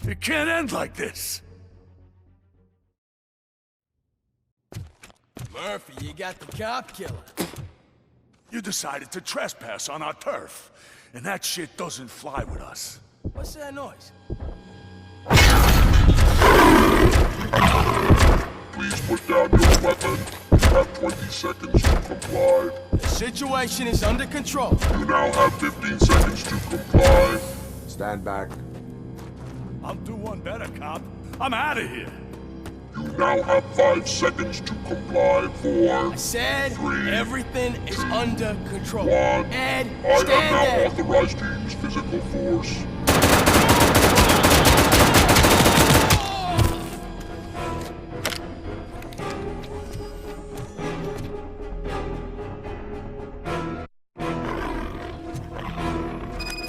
It can't end like this. Murphy, you got the cop killer. You decided to trespass on our turf, and that shit doesn't fly with us. What's that noise? Please put down your weapon. You have 20 seconds to comply. The situation is under control. You now have 15 seconds to comply. Stand back. I'll do one better, cop. I'm out of here. You now have 5 seconds to comply. 4, I said 3, everything is under control. 1. Ed, I am stand now there. authorized to use physical force.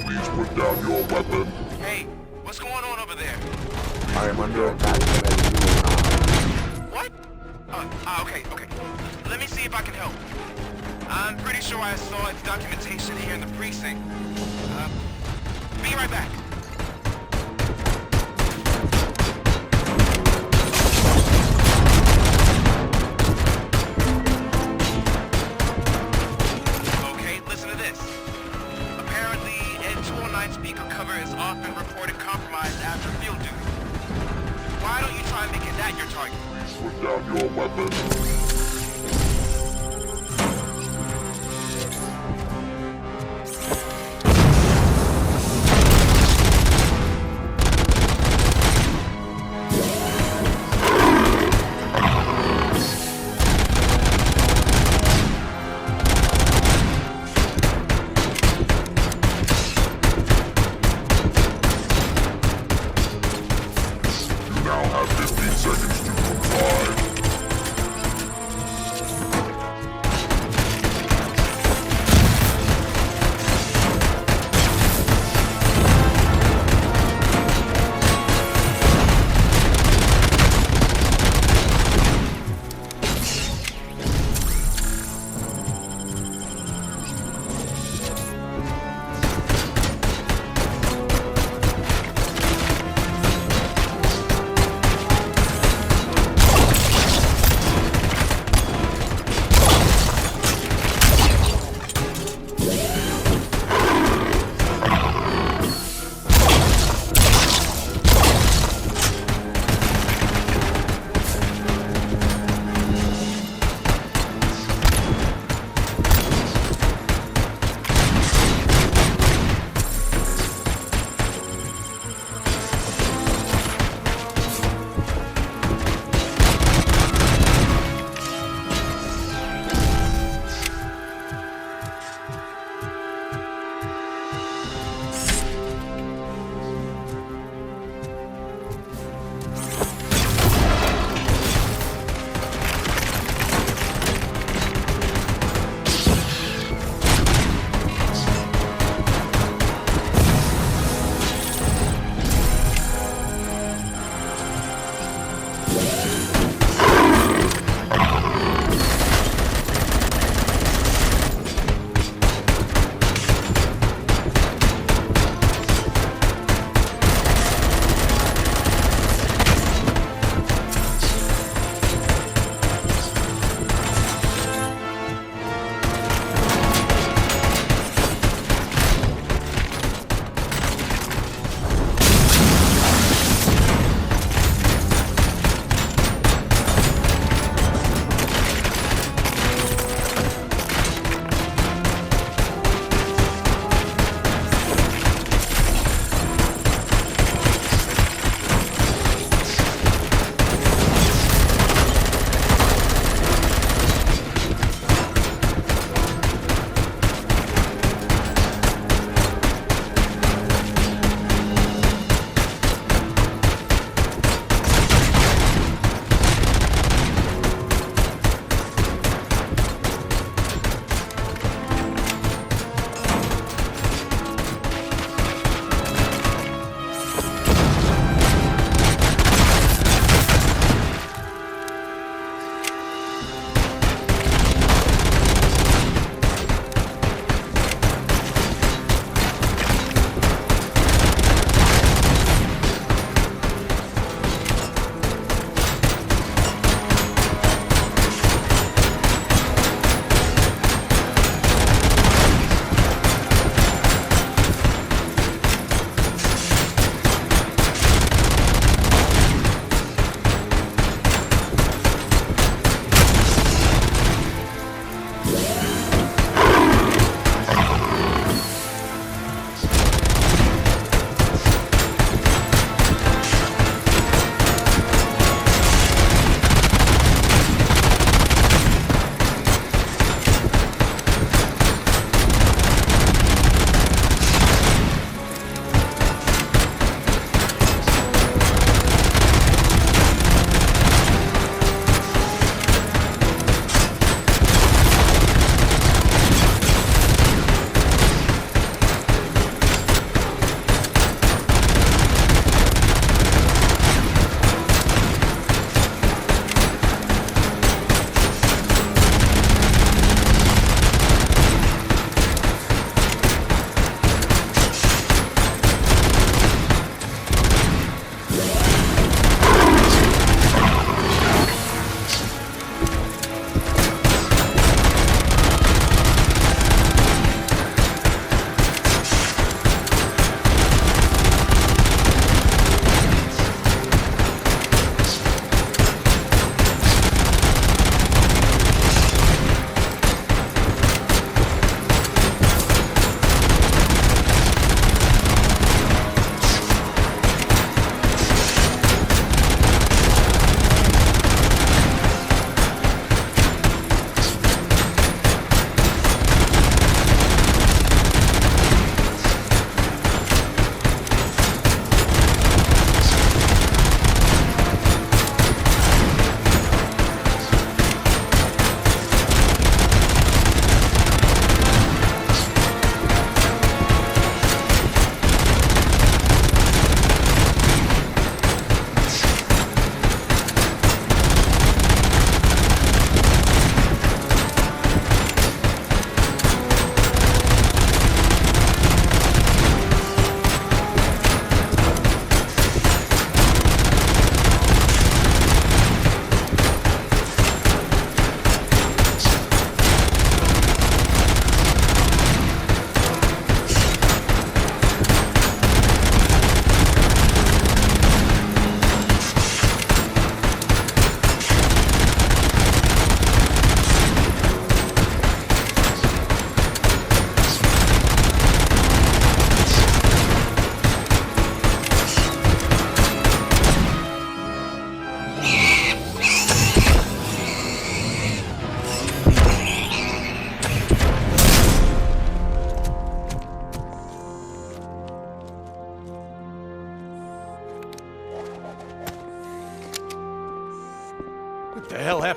Please put down your weapon. Hey, what's going on over there? I am under attack and you are. What? Okay. Let me see if I can help. I'm pretty sure I saw its documentation here in the precinct. Be right back. Okay, listen to this. Apparently, Ed 209 speaker cover is often reported compromised after field duty. Why don't you try making that your target? Please put down your weapon. You now have 15 seconds to comply.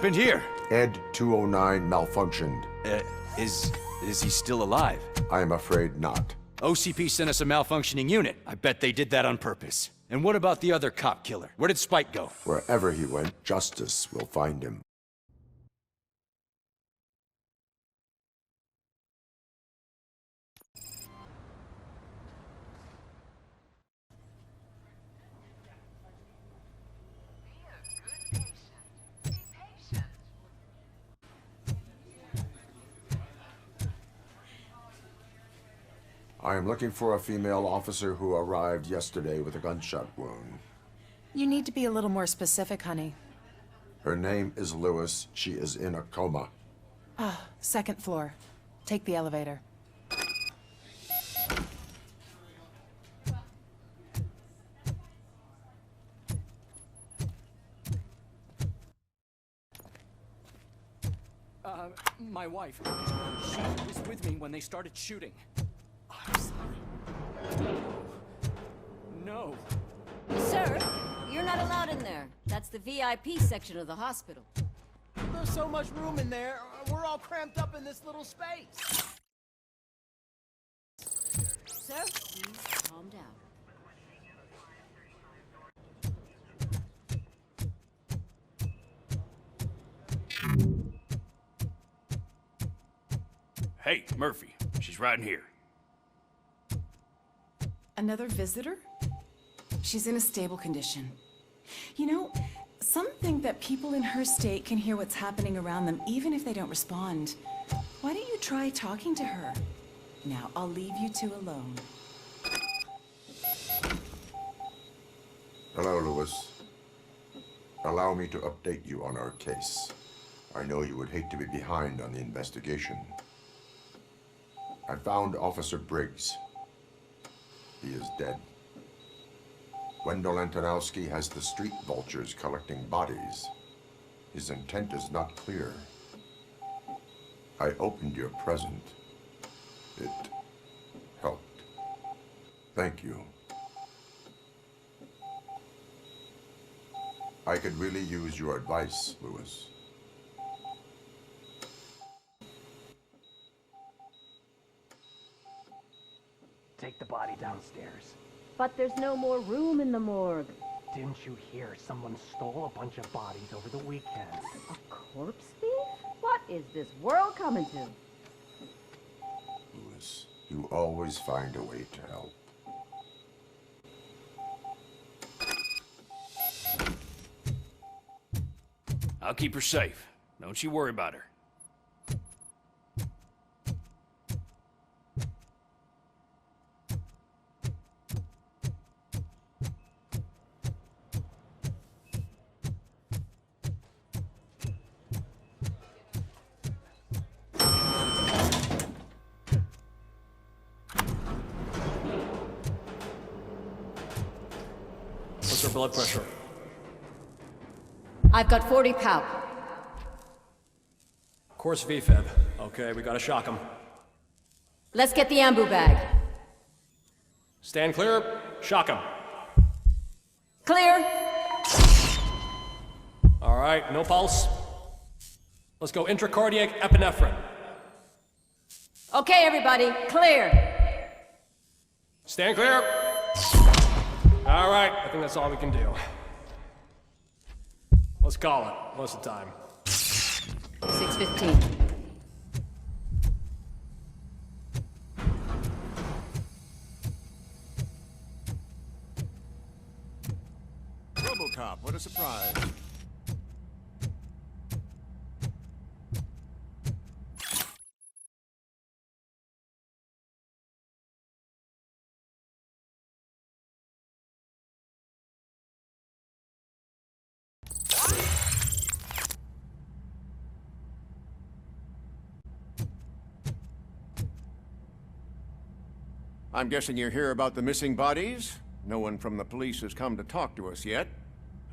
happened here? Ed 209 malfunctioned. Is he still alive? I am afraid not. OCP sent us a malfunctioning unit. I bet they did that on purpose. And what about the other cop killer? Where did Spike go? Wherever he went, justice will find him. I am looking for a female officer who arrived yesterday with a gunshot wound. You need to be a little more specific, honey. Her name is Lewis. She is in a coma. Second floor. Take the elevator. My wife. She was with me when they started shooting. I'm sorry. No. Sir, you're not allowed in there. That's the VIP section of the hospital. There's so much room in there, we're all cramped up in this little space. Sir, please calm down. Hey, Murphy. She's right in here. Another visitor? She's in a stable condition. You know, some think that people in her state can hear what's happening around them even if they don't respond. Why don't you try talking to her? Now, I'll leave you two alone. Hello, Lewis. Allow me to update you on our case. I know you would hate to be behind on the investigation. I found Officer Briggs. He is dead. Wendell Antonowski has the street vultures collecting bodies. His intent is not clear. I opened your present. It helped. Thank you. I could really use your advice, Lewis. Take the body downstairs. But there's no more room in the morgue. Didn't you hear someone stole a bunch of bodies over the weekend? A corpse thief? What is this world coming to? Lewis, you always find a way to help. I'll keep her safe. Don't you worry about her. What's her blood pressure? I've got 40 pow. Course VFib. Okay, we gotta shock him. Let's get the ambu bag. Stand clear. Shock him. Clear. All right, no pulse. Let's go intracardiac epinephrine. Okay, everybody, clear. Stand clear. All right, I think that's all we can do. Let's call it. What's the time? 6:15. Robocop, what a surprise. I'm guessing you're here about the missing bodies? No one from the police has come to talk to us yet.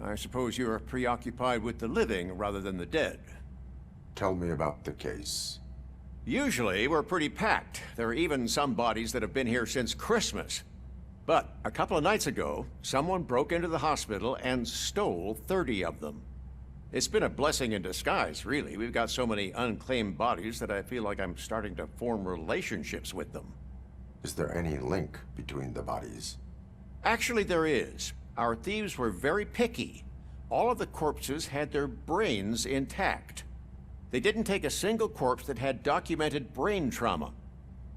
I suppose you're preoccupied with the living rather than the dead. Tell me about the case. Usually, we're pretty packed. There are even some bodies that have been here since Christmas. But a couple of nights ago, someone broke into the hospital and stole 30 of them. It's been a blessing in disguise, really. We've got so many unclaimed bodies that I feel like I'm starting to form relationships with them. Is there any link between the bodies? Actually, there is. Our thieves were very picky. All of the corpses had their brains intact. They didn't take a single corpse that had documented brain trauma.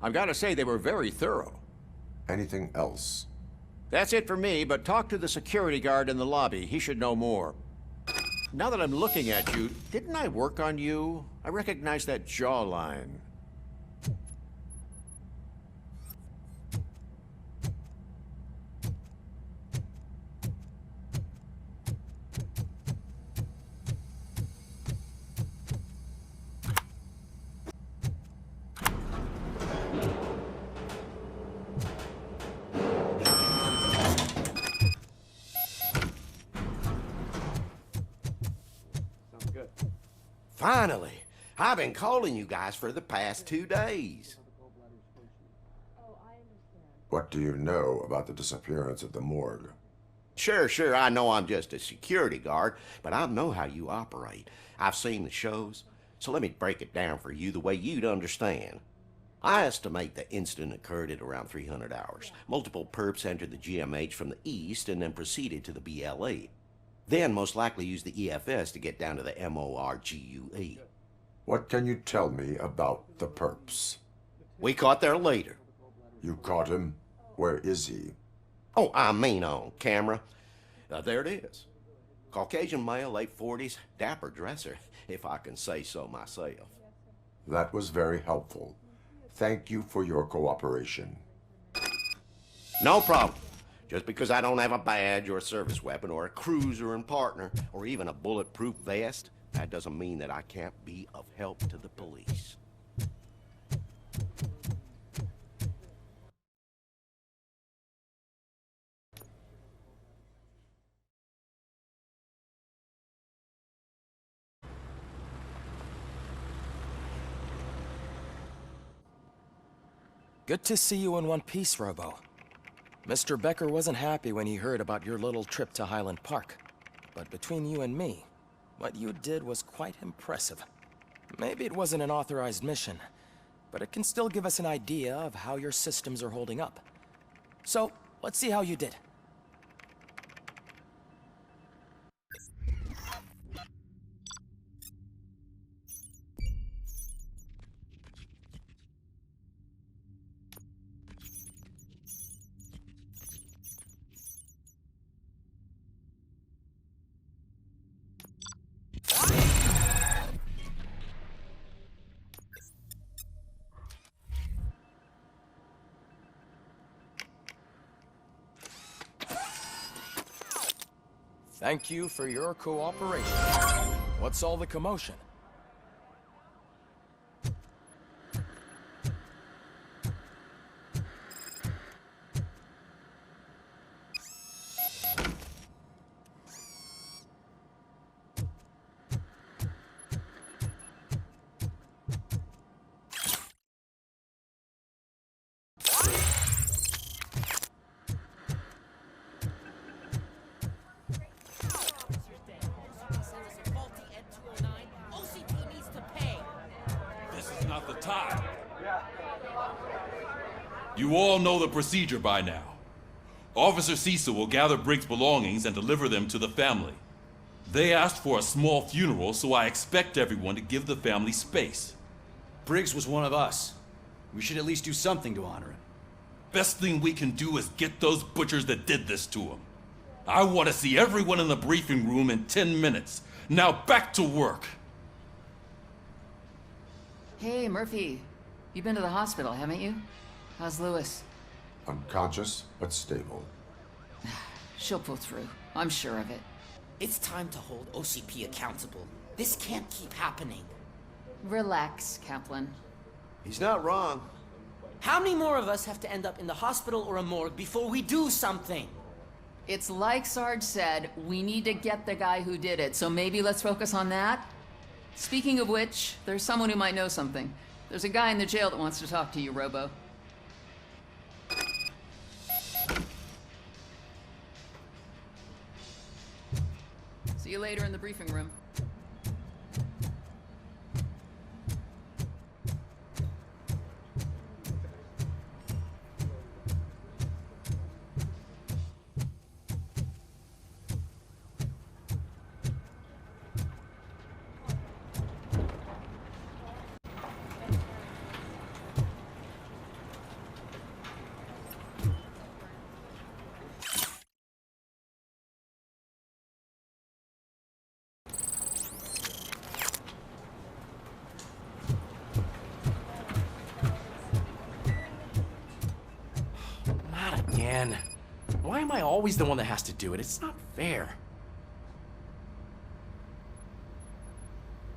I've got to say, they were very thorough. Anything else? That's it for me, but talk to the security guard in the lobby. He should know more. Now that I'm looking at you, didn't I work on you? I recognize that jawline. Finally! I've been calling you guys for the past 2 days. What do you know about the disappearance at the morgue? Sure, I know I'm just a security guard, but I know how you operate. I've seen the shows, so let me break it down for you the way you'd understand. I estimate the incident occurred at around 300 hours. Multiple perps entered the GMH from the east and then proceeded to the BLE. Then most likely used the EFS to get down to the MORGUE. What can you tell me about the perps? We caught their leader. You caught him? Where is he? Oh, I mean on camera. There it is. Caucasian male, late 40s, dapper dresser, if I can say so myself. That was very helpful. Thank you for your cooperation. No problem. Just because I don't have a badge or a service weapon or a cruiser and partner or even a bulletproof vest, that doesn't mean that I can't be of help to the police. Good to see you in one piece, Robo. Mr. Becker wasn't happy when he heard about your little trip to Highland Park. But between you and me, what you did was quite impressive. Maybe it wasn't an authorized mission, but it can still give us an idea of how your systems are holding up. So, let's see how you did. Thank you for your cooperation. What's all the commotion? Not the time. You all know the procedure by now. Officer Cecil will gather Briggs' belongings and deliver them to the family. They asked for a small funeral, so I expect everyone to give the family space. Briggs was one of us. We should at least do something to honor him. Best thing we can do is get those butchers that did this to him. I want to see everyone in the briefing room in 10 minutes. Now back to work. Hey, Murphy. You've been to the hospital, haven't you? How's Lewis? Unconscious, but stable. She'll pull through. I'm sure of it. It's time to hold OCP accountable. This can't keep happening. Relax, Kaplan. He's not wrong. How many more of us have to end up in the hospital or a morgue before we do something? It's like Sarge said, we need to get the guy who did it, so maybe let's focus on that? Speaking of which, there's someone who might know something. There's a guy in the jail that wants to talk to you, Robo. See you later in the briefing room. man. Why am I always the one that has to do it? It's not fair.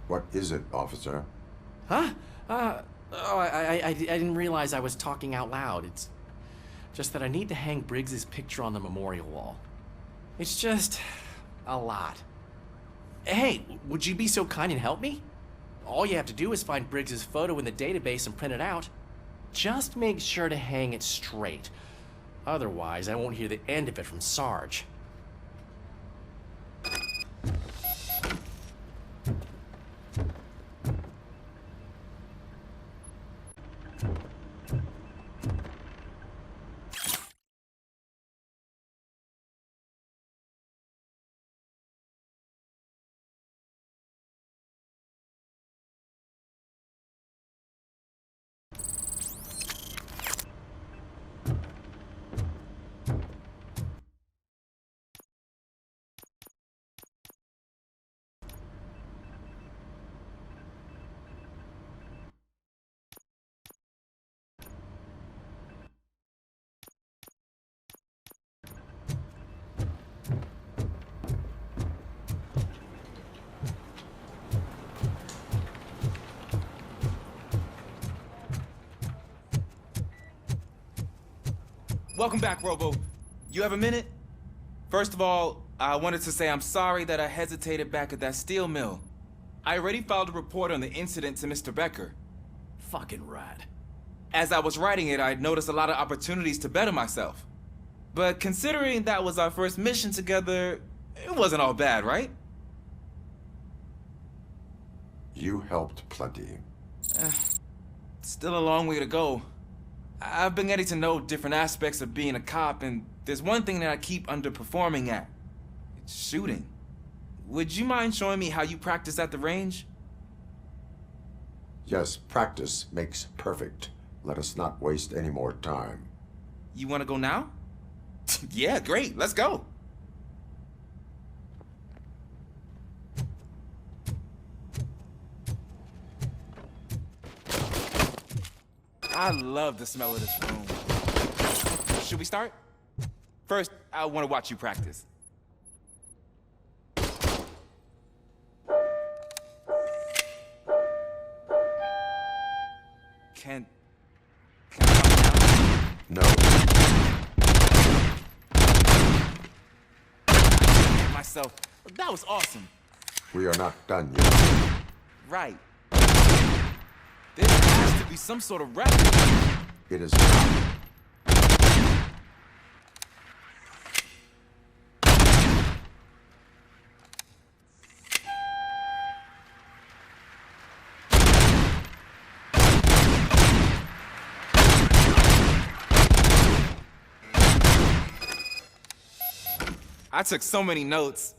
What is it, officer? Huh? I didn't realize I was talking out loud. It's just that I need to hang Briggs's picture on the memorial wall. It's just a lot. Hey, would you be so kind and help me? All you have to do is find Briggs's photo in the database and print it out. Just make sure to hang it straight. Otherwise, I won't hear the end of it from Sarge. Welcome back, Robo. You have a minute? First of all, I wanted to say I'm sorry that I hesitated back at that steel mill. I already filed a report on the incident to Mr. Becker. Fucking rad. As I was writing it, I noticed a lot of opportunities to better myself. But considering that was our first mission together, it wasn't all bad, right? You helped plenty. Still a long way to go. I've been getting to know different aspects of being a cop, and there's one thing that I keep underperforming at. It's shooting. Would you mind showing me how you practice at the range? Yes, practice makes perfect. Let us not waste any more time. You want to go now? Yeah, great. Let's go. I love the smell of this room. Should we start? First, I want to watch you practice. Can I No. myself. That was awesome. We are not done yet. Right. There has to be some sort of record. It is not. I took so many notes.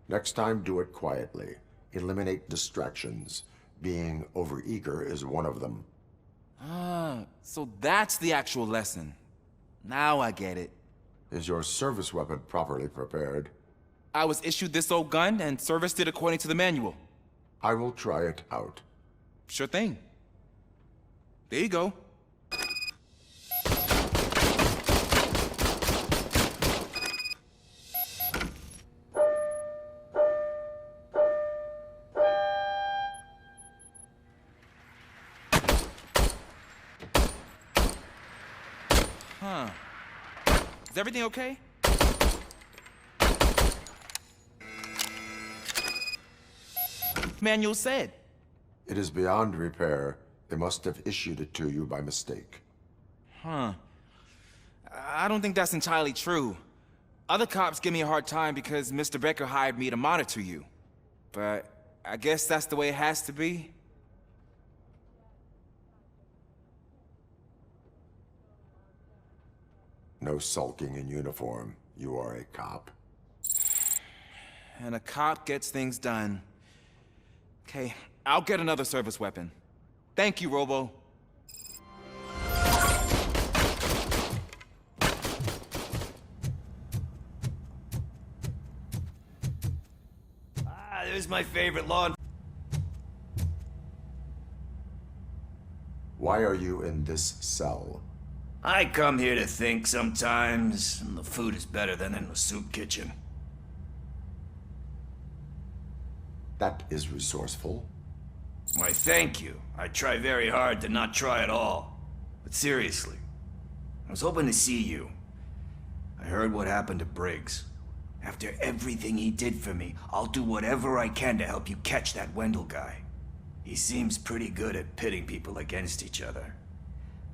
Next time, do it quietly. Eliminate distractions. Being overeager is one of them. Ah, so that's the actual lesson. Now I get it. Is your service weapon properly prepared? I was issued this old gun and serviced it according to the manual. I will try it out. Sure thing. There you go. Huh. Is everything okay? Manual said. It is beyond repair. They must have issued it to you by mistake. Huh. I don't think that's entirely true. Other cops give me a hard time because Mr. Becker hired me to monitor you. But I guess that's the way it has to be. No sulking in uniform. You are a cop. And a cop gets things done. Okay, I'll get another service weapon. Thank you, Robo. There's my favorite lawn. Why are you in this cell? I come here to think sometimes, and the food is better than in the soup kitchen. That is resourceful. Why, thank you. I try very hard to not try at all. But seriously, I was hoping to see you. I heard what happened to Briggs. After everything he did for me, I'll do whatever I can to help you catch that Wendell guy. He seems pretty good at pitting people against each other.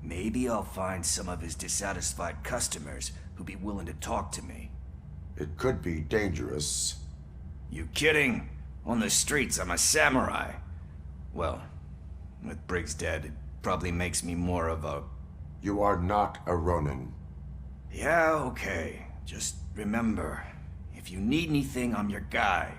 Maybe I'll find some of his dissatisfied customers who'd be willing to talk to me. It could be dangerous. You kidding? On the streets, I'm a samurai. Well, with Briggs dead, it probably makes me more of a... You are not a Ronin. Yeah, okay. Just remember, if you need anything, I'm your guy.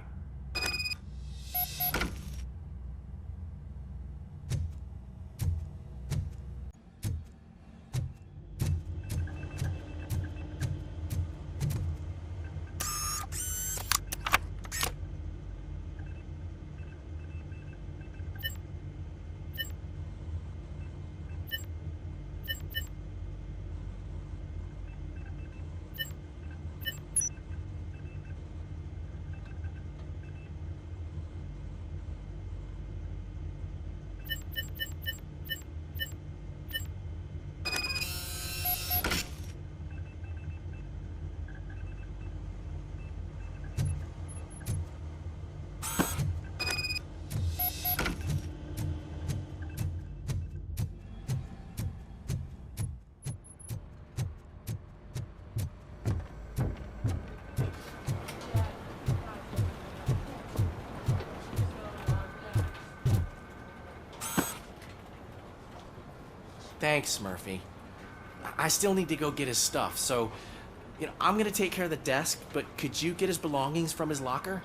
Thanks, Murphy. I still need to go get his stuff, so, I'm gonna take care of the desk, but could you get his belongings from his locker?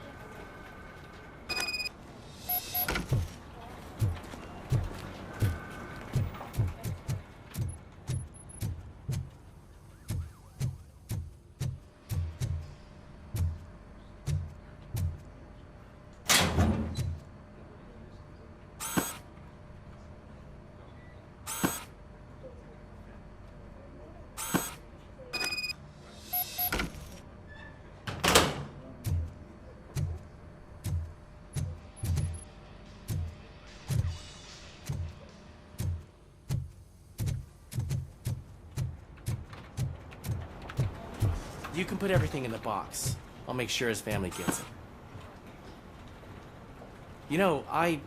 You can put everything in the box. I'll make sure his family gets it. I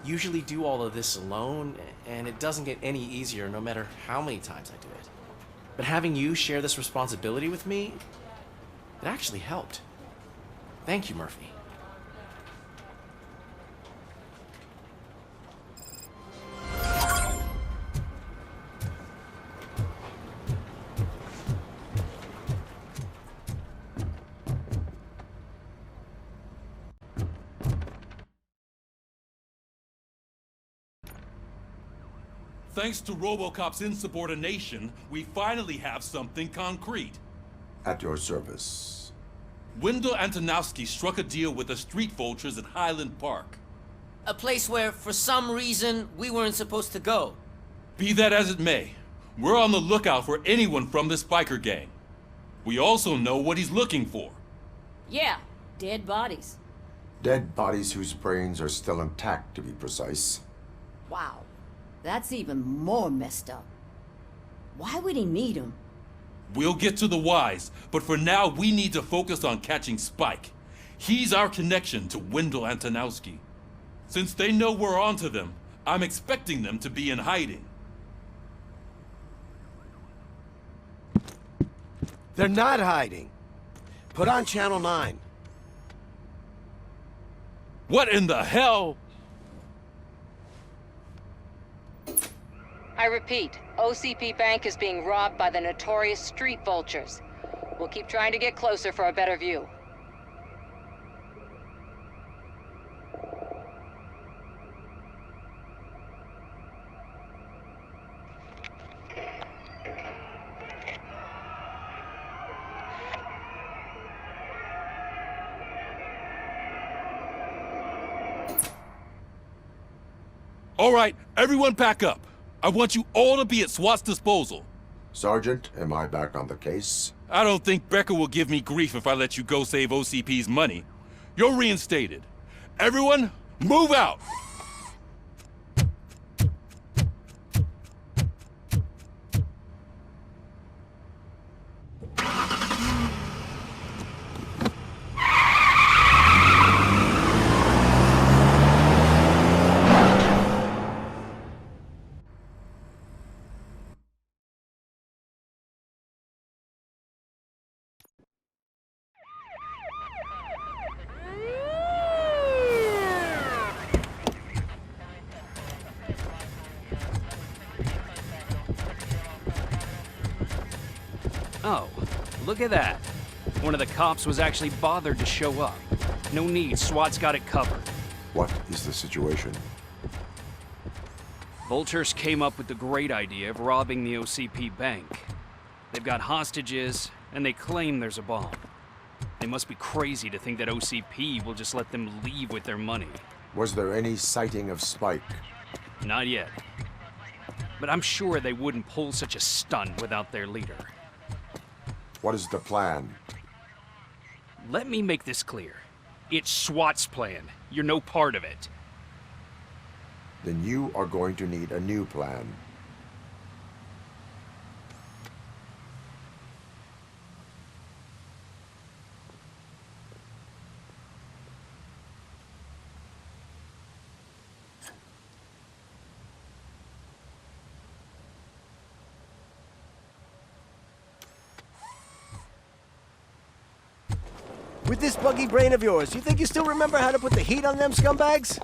usually do all of this alone, and it doesn't get any easier no matter how many times I do it. But having you share this responsibility with me, it actually helped. Thank you, Murphy. Thanks to Robocop's insubordination, we finally have something concrete. At your service. Wendell Antonowski struck a deal with the street vultures at Highland Park. A place where, for some reason, we weren't supposed to go. Be that as it may, we're on the lookout for anyone from this biker gang. We also know what he's looking for. Yeah, dead bodies. Dead bodies whose brains are still intact, to be precise. Wow, that's even more messed up. Why would he need them? We'll get to the whys, but for now we need to focus on catching Spike. He's our connection to Wendell Antonowski. Since they know we're onto them, I'm expecting them to be in hiding. They're not hiding. Put on Channel 9. What in the hell? I repeat, OCP Bank is being robbed by the notorious street vultures. We'll keep trying to get closer for a better view. All right, everyone pack up. I want you all to be at SWAT's disposal. Sergeant, am I back on the case? I don't think Becker will give me grief if I let you go save OCP's money. You're reinstated. Everyone, move out! Oh, look at that. One of the cops was actually bothered to show up. No need, SWAT's got it covered. What is the situation? Vultures came up with the great idea of robbing the OCP bank. They've got hostages, and they claim there's a bomb. They must be crazy to think that OCP will just let them leave with their money. Was there any sighting of Spike? Not yet. But I'm sure they wouldn't pull such a stunt without their leader. What is the plan? Let me make this clear. It's SWAT's plan. You're no part of it. Then you are going to need a new plan. With this buggy brain of yours, you think you still remember how to put the heat on them scumbags?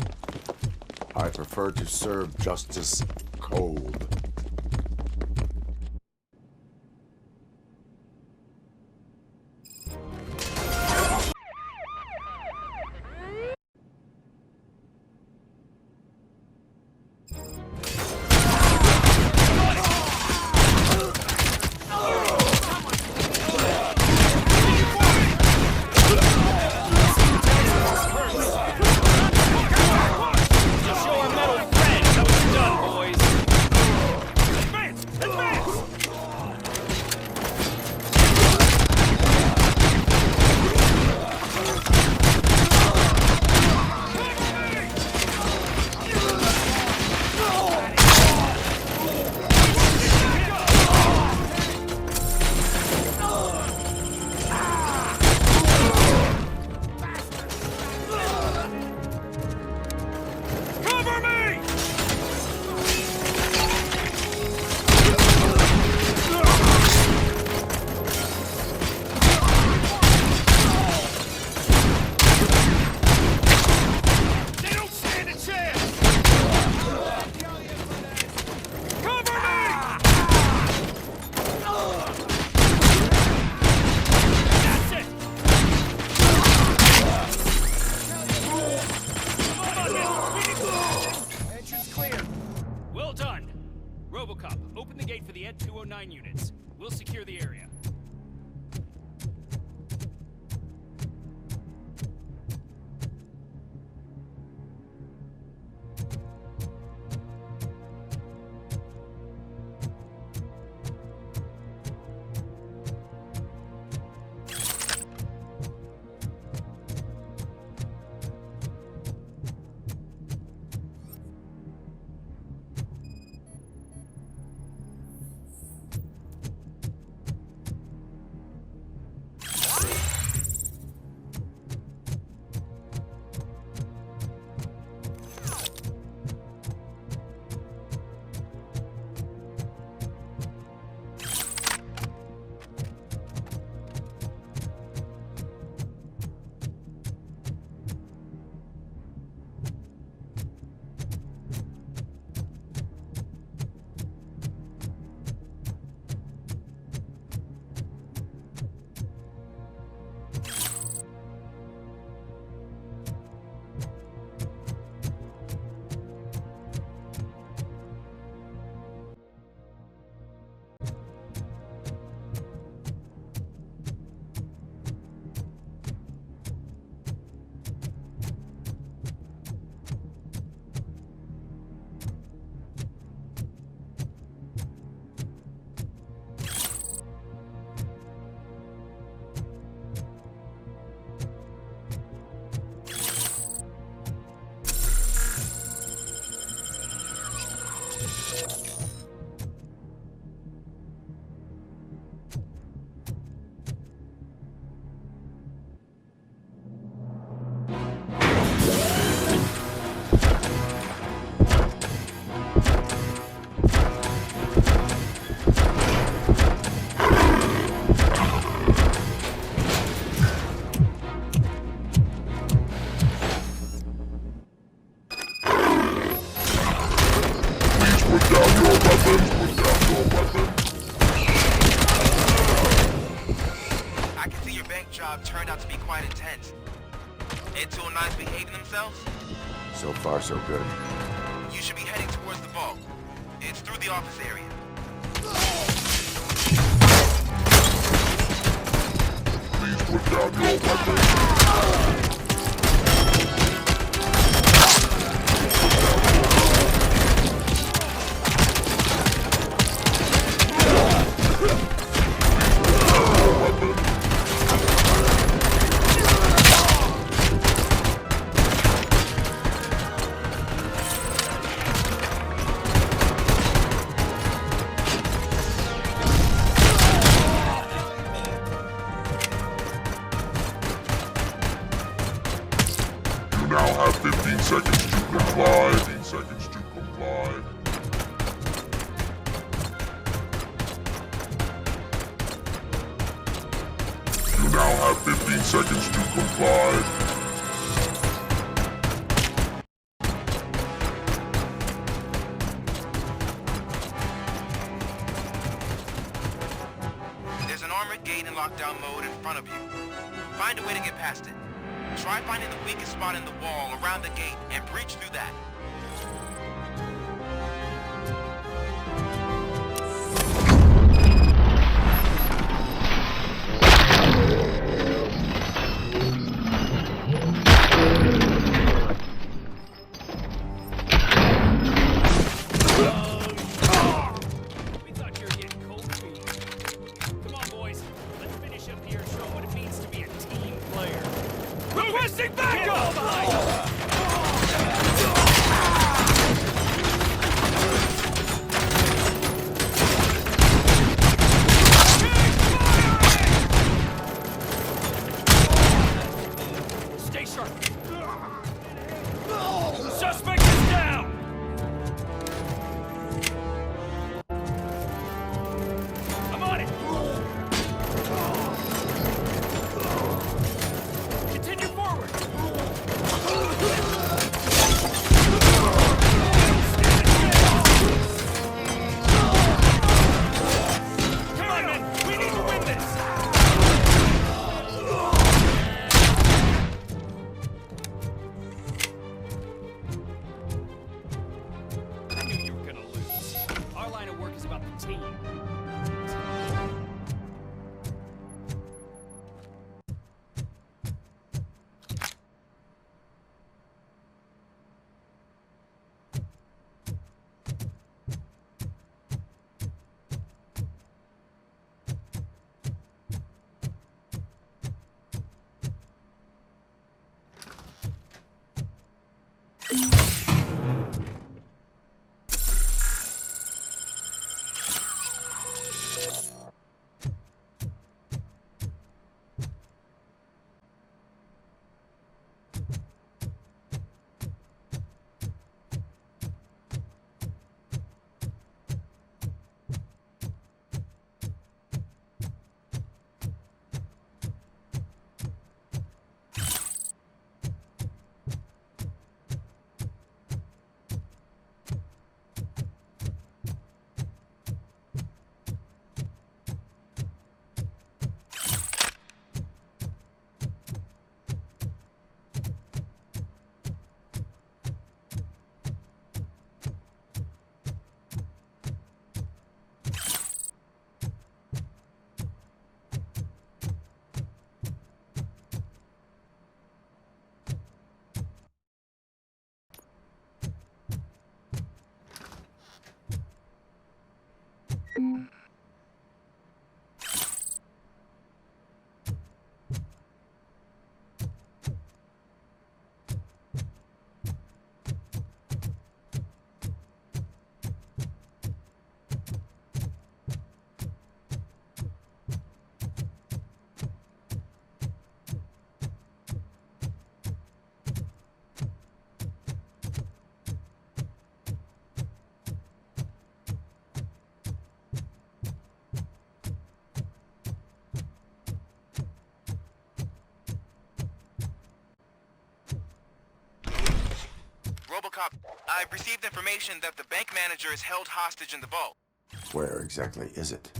I prefer to serve justice cold. Robocop, open the gate for the Ed 209 units. We'll secure the area. Put down your weapons. Put down your weapons. I can see your bank job turned out to be quite intense. N209's behaving themselves? So far, so good. You should be heading towards the vault. It's through the office area. Please put down your weapons. You now have 15 seconds to comply. 15 seconds to comply. You now have 15 seconds to comply. There's an armored gate in lockdown mode in front of you. Find a way to get past it. Try finding the weakest spot in the wall around the gate and breach through that. We thought you were getting cold feet. Come on, boys. Let's finish up here and show what it means to be a team player. Requesting backup! Stay sharp. Suspect is down! I'm on it! Continue forward! Come on, men! We need to win this! I knew you were gonna lose. Our line of work is about the team. I've received information that the bank manager is held hostage in the vault. Where exactly is it?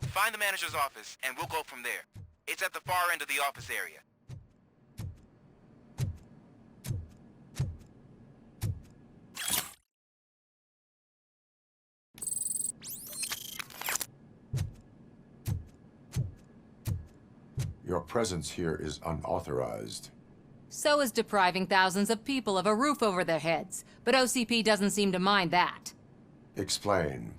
Find the manager's office, and we'll go from there. It's at the far end of the office area. Your presence here is unauthorized. So is depriving thousands of people of a roof over their heads. But OCP doesn't seem to mind that. Explain.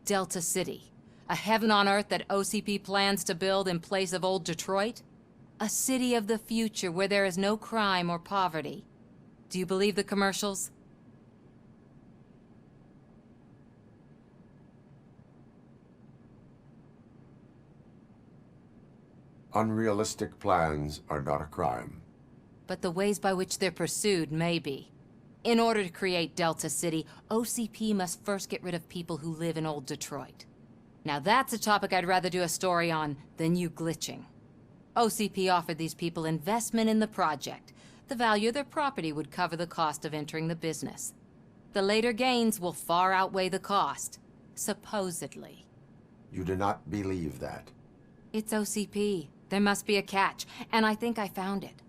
Delta City. A heaven on earth that OCP plans to build in place of old Detroit? A city of the future where there is no crime or poverty. Do you believe the commercials? Unrealistic plans are not a crime. But the ways by which they're pursued may be. In order to create Delta City, OCP must first get rid of people who live in old Detroit. Now that's a topic I'd rather do a story on than you glitching. OCP offered these people investment in the project. The value of their property would cover the cost of entering the business. The later gains will far outweigh the cost, supposedly. You do not believe that. It's OCP. There must be a catch, and I think I found it.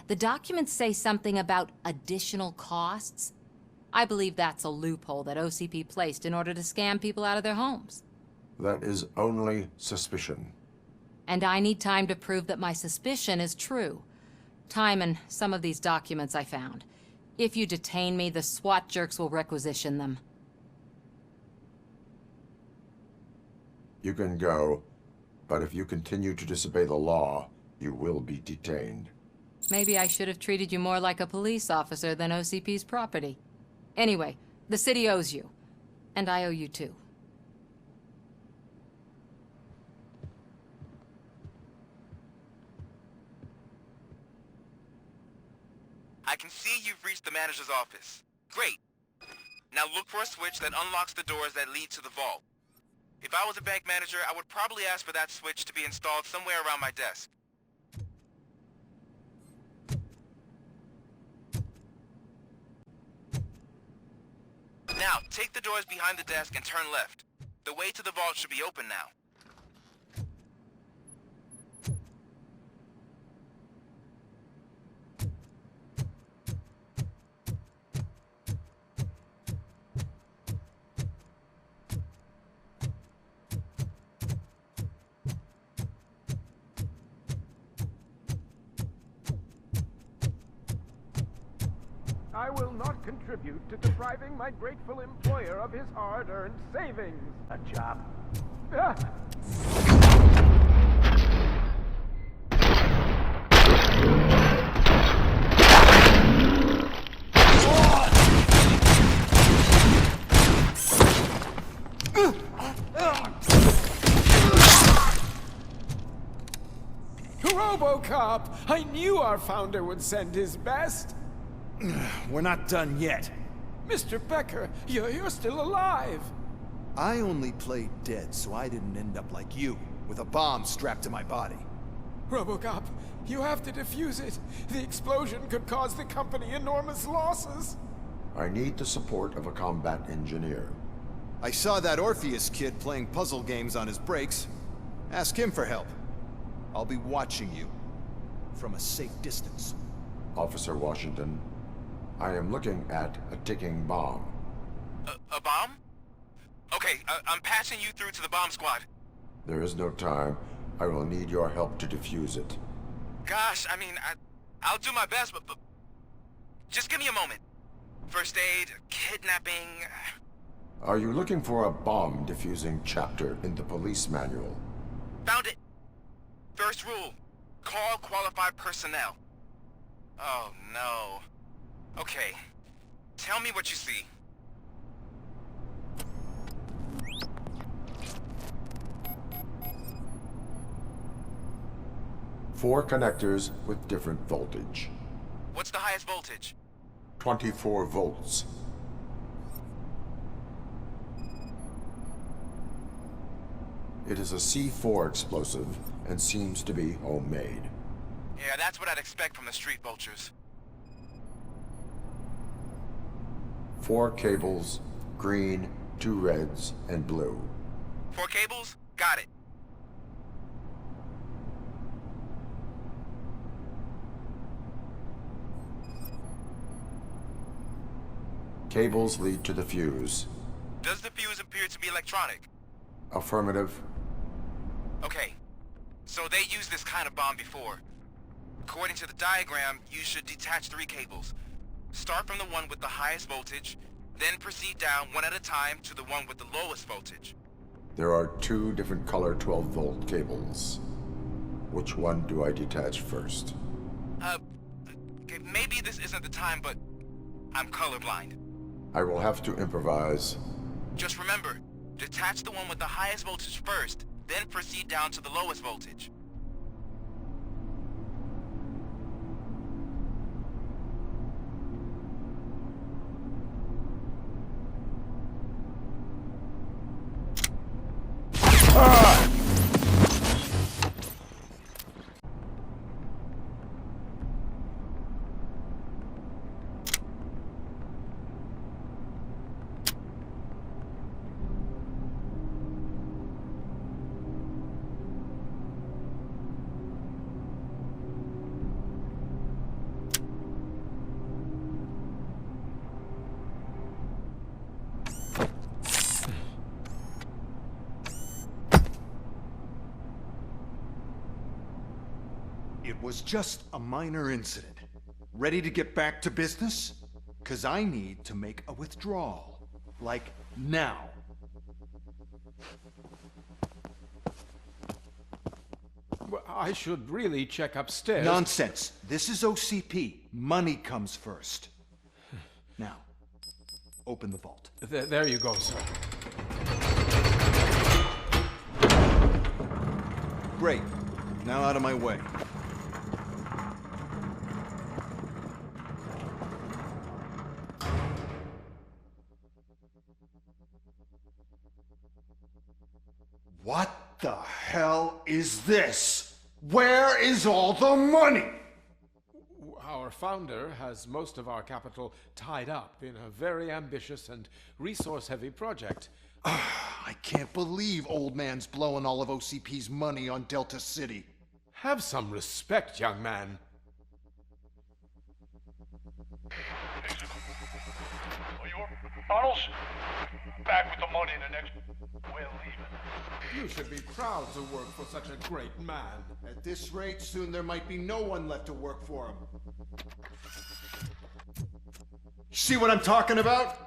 The documents say something about additional costs. I believe that's a loophole that OCP placed in order to scam people out of their homes. That is only suspicion. And I need time to prove that my suspicion is true. Time and some of these documents I found. If you detain me, the SWAT jerks will requisition them. You can go, but if you continue to disobey the law, you will be detained. Maybe I should have treated you more like a police officer than OCP's property. Anyway, the city owes you. And I owe you too. I can see you've reached the manager's office. Great. Now look for a switch that unlocks the doors that lead to the vault. If I was a bank manager, I would probably ask for that switch to be installed somewhere around my desk. Now, take the doors behind the desk and turn left. The way to the vault should be open now. I will not contribute to depriving my grateful employer of his hard-earned savings. A job. Robocop! I knew our founder would send his best. We're not done yet. Mr. Becker, you're still alive. I only played dead so I didn't end up like you, with a bomb strapped to my body. Robocop, you have to defuse it. The explosion could cause the company enormous losses. I need the support of a combat engineer. I saw that Orpheus kid playing puzzle games on his breaks. Ask him for help. I'll be watching you. From a safe distance. Officer Washington, I am looking at a ticking bomb. A bomb? Okay, I'm passing you through to the bomb squad. There is no time. I will need your help to defuse it. Gosh, I mean, I'll do my best, but just give me a moment. First aid, kidnapping... Are you looking for a bomb defusing chapter in the police manual? Found it! First rule, call qualified personnel. Oh, no. Okay, tell me what you see. Four connectors with different voltage. What's the highest voltage? 24 volts. It is a C4 explosive and seems to be homemade. Yeah, that's what I'd expect from the street vultures. 4 cables, green, 2 reds, and blue. 4 cables? Got it. Cables lead to the fuse. Does the fuse appear to be electronic? Affirmative. Okay. So they used this kind of bomb before. According to the diagram, you should detach 3 cables. Start from the one with the highest voltage, then proceed down one at a time to the one with the lowest voltage. There are 2 different color 12-volt cables. Which one do I detach first? Okay, maybe this isn't the time, but I'm colorblind. I will have to improvise. Just remember, detach the one with the highest voltage first, then proceed down to the lowest voltage. It was just a minor incident. Ready to get back to business? 'Cause I need to make a withdrawal. Like, now. Well, I should really check upstairs. Nonsense. This is OCP. Money comes first. Now, open the vault. There you go, sir. Great. Now out of my way. What the hell is this? Where is all the money? Our founder has most of our capital tied up in a very ambitious and resource-heavy project. I can't believe old man's blowing all of OCP's money on Delta City. Have some respect, young man. Arnold, back with the money in the next... We're leaving. You should be proud to work for such a great man. At this rate, soon there might be no one left to work for him. See what I'm talking about?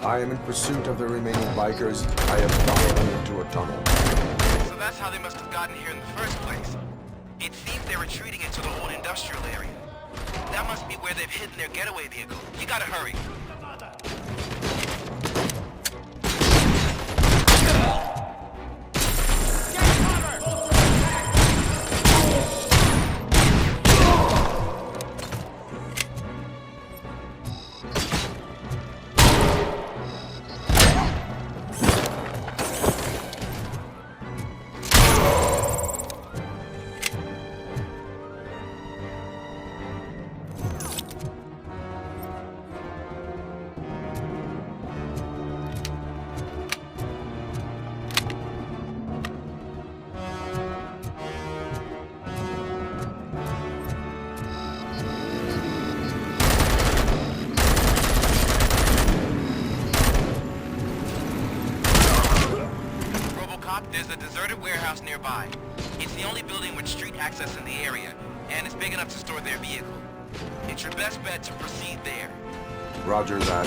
I am in pursuit of the remaining bikers. I have followed them into a tunnel. So that's how they must have gotten here in the first place. It seems they're retreating into the old industrial area. That must be where they've hidden their getaway vehicle. You gotta hurry. There's a deserted warehouse nearby. It's the only building with street access in the area, and it's big enough to store their vehicle. It's your best bet to proceed there. Roger that.